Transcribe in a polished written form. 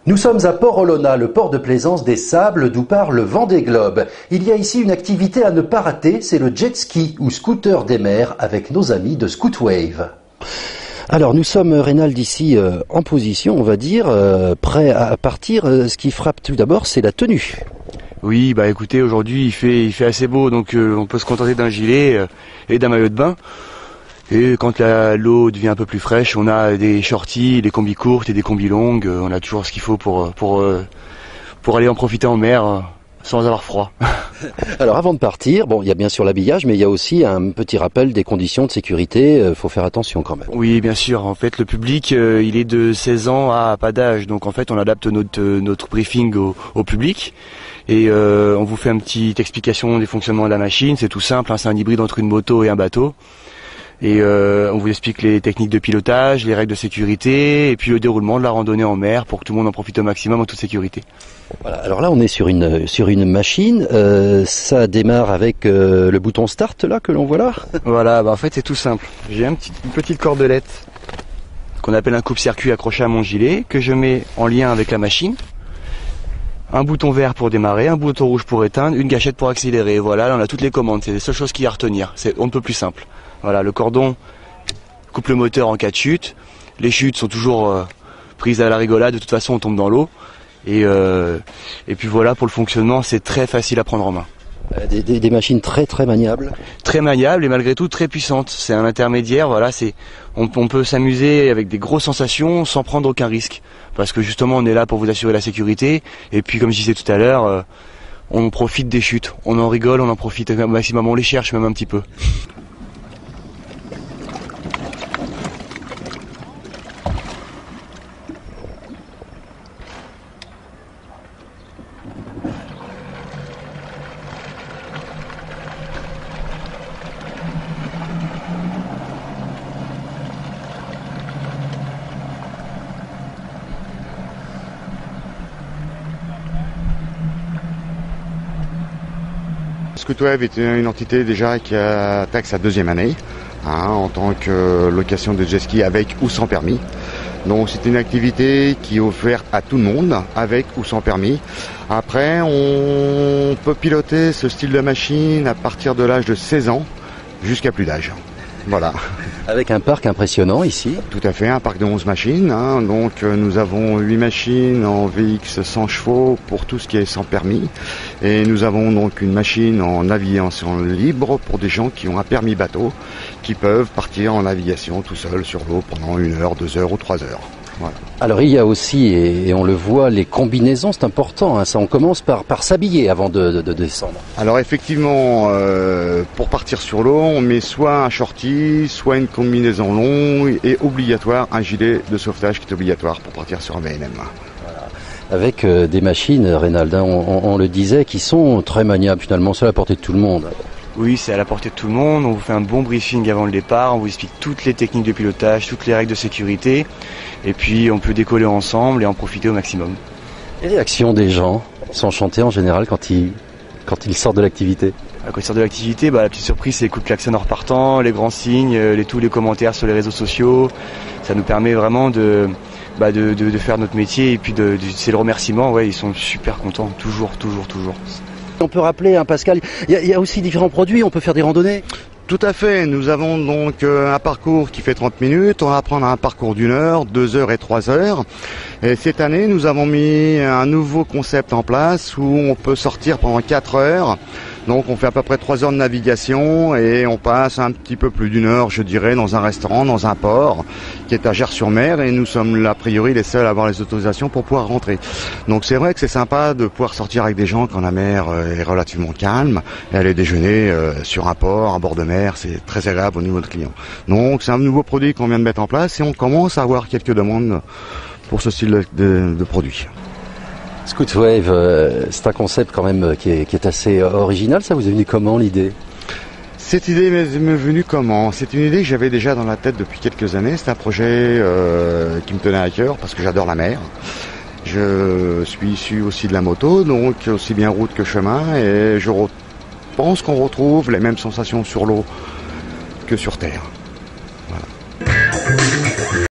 Nous sommes à Port-Olona, le port de plaisance des Sables d'où part le Vendée Globe. Il y a ici une activité à ne pas rater, c'est le jet ski ou scooter des mers avec nos amis de Scootwave. Alors nous sommes, Reynald, ici en position, on va dire, prêts à partir. Ce qui frappe tout d'abord, c'est la tenue. Oui, bah écoutez, aujourd'hui il fait assez beau, donc on peut se contenter d'un gilet et d'un maillot de bain. Et quand l'eau devient un peu plus fraîche, on a des shorties, des combis courtes et des combis longues. On a toujours ce qu'il faut pour aller en profiter en mer sans avoir froid. Alors avant de partir, bon, il y a bien sûr l'habillage, mais il y a aussi un petit rappel des conditions de sécurité. Faut faire attention quand même. Oui, bien sûr. En fait, le public, il est de 16 ans à pas d'âge. Donc en fait, on adapte notre briefing au public. Et on vous fait une petite explication des fonctionnements de la machine. C'est tout simple, hein, c'est un hybride entre une moto et un bateau. Et on vous explique les techniques de pilotage, les règles de sécurité, et puis le déroulement de la randonnée en mer pour que tout le monde en profite au maximum en toute sécurité. Voilà, alors là on est sur une machine, ça démarre avec le bouton start là que l'on voit là. Voilà, bah en fait c'est tout simple. J'ai une petite cordelette qu'on appelle un coupe-circuit accroché à mon gilet, que je mets en lien avec la machine. Un bouton vert pour démarrer, un bouton rouge pour éteindre, une gâchette pour accélérer. Voilà, là on a toutes les commandes, c'est les seules choses qu'il y a à retenir. On ne peut plus simple. Voilà, le cordon coupe le moteur en cas de chute. Les chutes sont toujours prises à la rigolade, de toute façon on tombe dans l'eau. Et puis voilà, pour le fonctionnement, c'est très facile à prendre en main. Des machines très maniables. Très maniables et malgré tout très puissantes. C'est un intermédiaire, voilà, on peut s'amuser avec des grosses sensations sans prendre aucun risque. Parce que justement on est là pour vous assurer la sécurité. Et puis comme je disais tout à l'heure, on profite des chutes. On en rigole, on en profite au maximum, on les cherche même un petit peu. Scootwave est une entité déjà qui attaque sa deuxième année en tant que location de jet ski avec ou sans permis. Donc c'est une activité qui est offerte à tout le monde avec ou sans permis. Après on peut piloter ce style de machine à partir de l'âge de 16 ans jusqu'à plus d'âge. Voilà. Avec un parc impressionnant ici. Tout à fait, un parc de 11 machines. Donc nous avons 8 machines en VX 100 chevaux pour tout ce qui est sans permis. Et nous avons donc une machine en navigation libre pour des gens qui ont un permis bateau, qui peuvent partir en navigation tout seuls sur l'eau pendant 1 heure, 2 heures ou 3 heures. Voilà. Alors il y a aussi, et on le voit, les combinaisons, c'est important, hein, ça on commence par s'habiller avant de descendre. Alors effectivement, pour partir sur l'eau, on met soit un shorty, soit une combinaison longue et obligatoire, un gilet de sauvetage qui est obligatoire pour partir sur un VNM. Voilà. Avec des machines, Reynald, hein, on le disait, qui sont très maniables finalement, c'est à la portée de tout le monde. Oui, c'est à la portée de tout le monde, on vous fait un bon briefing avant le départ, on vous explique toutes les techniques de pilotage, toutes les règles de sécurité, et puis on peut décoller ensemble et en profiter au maximum. Les réactions des gens sont chantées en général quand ils sortent de l'activité. Quand ils sortent de l'activité, la petite surprise c'est les coups de klaxon en repartant, les grands signes, tous les commentaires sur les réseaux sociaux, ça nous permet vraiment de faire notre métier, et puis c'est le remerciement, ouais, ils sont super contents, toujours. On peut rappeler, hein, Pascal, il y a aussi différents produits, on peut faire des randonnées. Tout à fait, nous avons donc un parcours qui fait 30 minutes, on va prendre un parcours d'1 heure, 2 heures et 3 heures. Et cette année, nous avons mis un nouveau concept en place où on peut sortir pendant 4 heures. Donc on fait à peu près 3 heures de navigation et on passe un petit peu plus d'1 heure, je dirais, dans un restaurant, dans un port qui est à Gers-sur-Mer, et nous sommes a priori les seuls à avoir les autorisations pour pouvoir rentrer. Donc c'est vrai que c'est sympa de pouvoir sortir avec des gens quand la mer est relativement calme et aller déjeuner sur un port, à bord de mer, c'est très agréable au niveau de clients. Donc c'est un nouveau produit qu'on vient de mettre en place et on commence à avoir quelques demandes pour ce style de produit. Scootwave, c'est un concept quand même qui est assez original. Ça vous est venu comment l'idée? Cette idée m'est venue comment? C'est une idée que j'avais déjà dans la tête depuis quelques années. C'est un projet qui me tenait à cœur parce que j'adore la mer. Je suis issu aussi de la moto, donc aussi bien route que chemin, et je pense qu'on retrouve les mêmes sensations sur l'eau que sur terre.